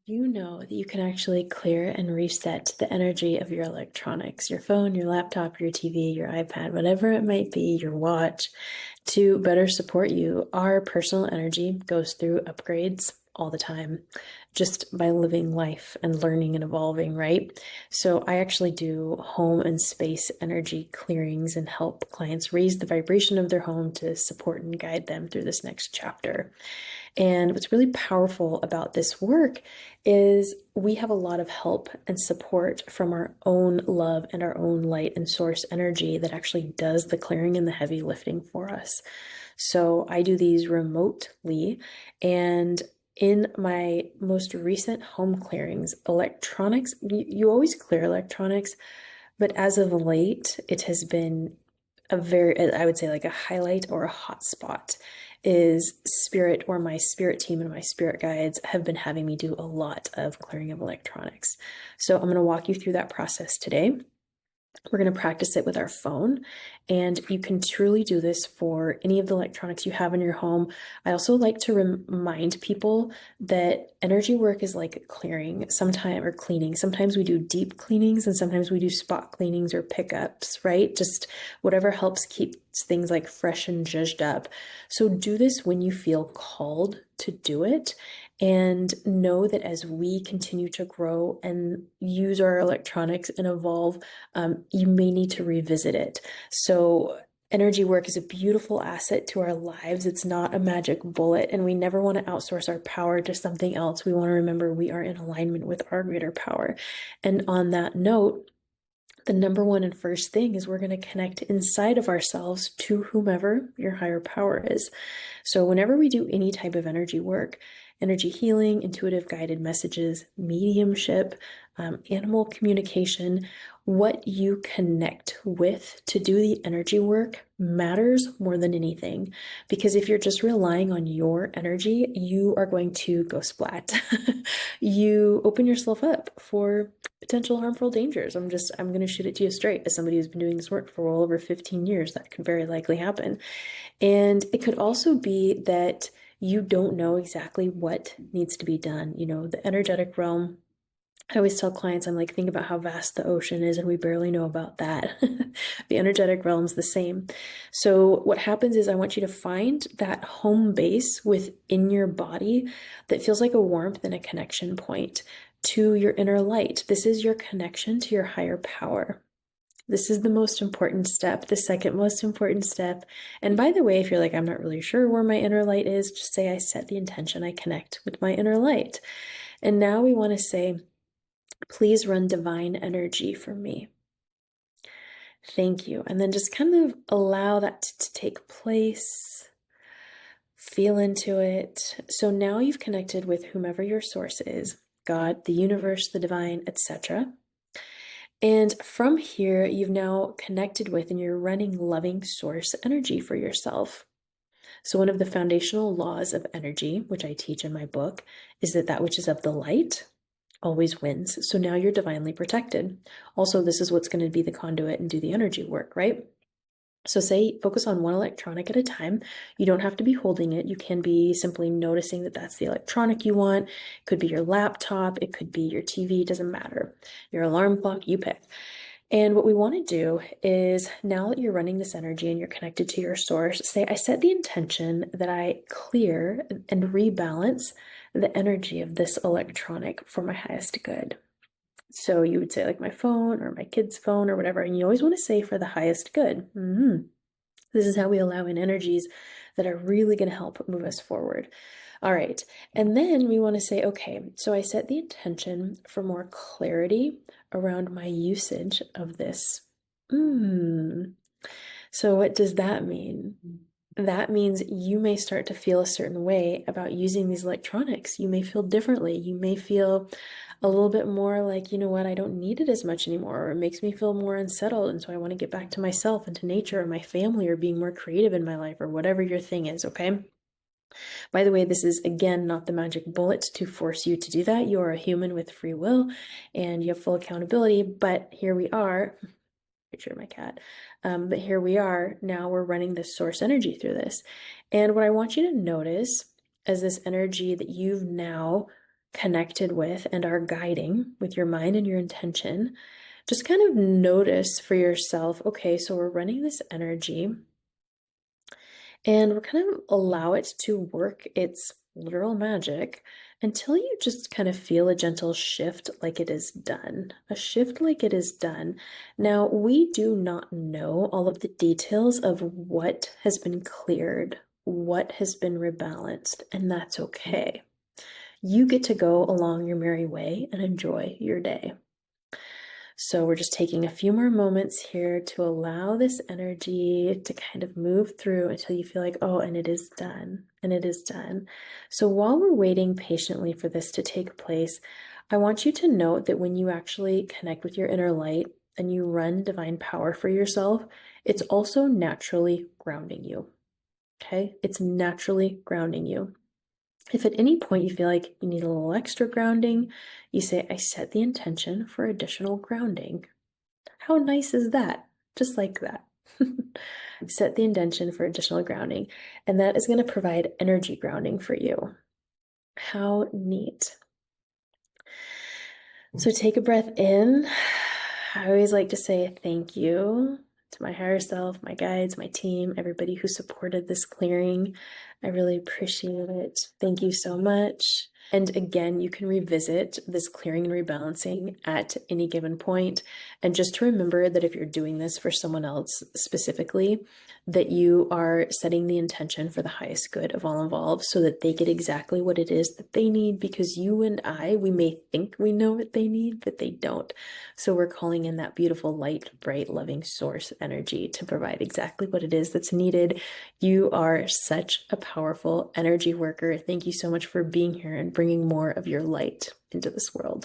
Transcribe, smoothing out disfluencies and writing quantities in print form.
You know that you can actually clear and reset the energy of your electronics, your phone, your laptop, your TV, your iPad, whatever it might be, your watch, to better support you. Our personal energy goes through upgrades all the time just by living life and learning and evolving, right? So I actually do home and space energy clearings and help clients raise the vibration of their home to support and guide them through this next chapter. And what's really powerful about this work is we have a lot of help and support from our own love and our own light and source energy that actually does the clearing and the heavy lifting for us. So I do these remotely, and in my most recent home clearings, electronics, you always clear electronics, but as of late, it has been a very, I would say, like a highlight or a hot spot is spirit, or my spirit team and my spirit guides have been having me do a lot of clearing of electronics. So I'm going to walk you through that process today. We're going to practice it with our phone, and you can truly do this for any of the electronics you have in your home. I also like to remind people that energy work is like clearing sometimes or cleaning. Sometimes we do deep cleanings and sometimes we do spot cleanings or pickups, right? Just whatever helps keep things like fresh and zhuzhed up. So do this when you feel called to do it. And know that as we continue to grow and use our electronics and evolve, you may need to revisit it. So energy work is a beautiful asset to our lives. It's not a magic bullet, and we never want to outsource our power to something else. We want to remember we are in alignment with our greater power. And on that note, the number one and first thing is we're going to connect inside of ourselves to whomever your higher power is. So whenever we do any type of energy work, energy healing, intuitive guided messages, mediumship, animal communication, what you connect with to do the energy work matters more than anything. Because if you're just relying on your energy, you are going to go splat. You open yourself up for potential harmful dangers. I'm going to shoot it to you straight. As somebody who's been doing this work for well over 15 years, that could very likely happen. And it could also be that you don't know exactly what needs to be done. You know, the energetic realm, I always tell clients, I'm like, think about how vast the ocean is, and we barely know about that. The energetic realm's the same. So what happens is I want you to find that home base within your body that feels like a warmth and a connection point to your inner light. This is your connection to your higher power. This is the most important step, the second most important step. And by the way, if you're like, I'm not really sure where my inner light is, just say, I set the intention, I connect with my inner light. And now we want to say, please run divine energy for me. Thank you. And then just kind of allow that to take place. Feel into it. So now you've connected with whomever your source is, God, the universe, the divine, etc. And from here, you've now connected with and you're running loving source energy for yourself. So one of the foundational laws of energy, which I teach in my book, is that that which is of the light always wins. So now you're divinely protected. Also, this is what's going to be the conduit and do the energy work, right? So focus on one electronic at a time. You don't have to be holding it. You can be simply noticing that that's the electronic you want. It could be your laptop. It could be your TV. It doesn't matter. Your alarm clock, you pick. And what we want to do is, now that you're running this energy and you're connected to your source, say, I set the intention that I clear and rebalance the energy of this electronic for my highest good. So you would say like my phone or my kid's phone or whatever, and you always want to say for the highest good. This is how we allow in energies that are really going to help move us forward. All right. And then we want to say, okay, so I set the intention for more clarity around my usage of this. So what does that mean? That means you may start to feel a certain way about using these electronics. You may feel differently. You may feel a little bit more like, you know what, I don't need it as much anymore, or it makes me feel more unsettled. And so I want to get back to myself and to nature or my family or being more creative in my life or whatever your thing is, okay? By the way, this is, again, not the magic bullet to force you to do that. You are a human with free will and you have full accountability, but here we are. Picture of my cat. But here we are. Now we're running this source energy through this. And what I want you to notice is this energy that you've now connected with and are guiding with your mind and your intention, just kind of notice for yourself, okay, so we're running this energy and we're kind of allow it to work its literal magic until you just kind of feel a gentle shift like it is done. A shift like it is done. Now, we do not know all of the details of what has been cleared, what has been rebalanced, and that's okay. You get to go along your merry way and enjoy your day. So we're just taking a few more moments here to allow this energy to kind of move through until you feel like, oh, and it is done, and it is done. So while we're waiting patiently for this to take place, I want you to note that when you actually connect with your inner light and you run divine power for yourself, it's also naturally grounding you. Okay? It's naturally grounding you. If at any point you feel like you need a little extra grounding, you say, I set the intention for additional grounding. How nice is that? Just like that. Set the intention for additional grounding, and that is going to provide energy grounding for you. How neat. So take a breath in. I always like to say thank you to my higher self, my guides, my team, everybody who supported this clearing. I really appreciate it. Thank you so much. And again, you can revisit this clearing and rebalancing at any given point. And just to remember that if you're doing this for someone else specifically, that you are setting the intention for the highest good of all involved so that they get exactly what it is that they need, because you and I, we may think we know what they need, but they don't. So we're calling in that beautiful, light, bright, loving source energy to provide exactly what it is that's needed. You are such a powerful energy worker. Thank you so much for being here and bringing more of your light into this world.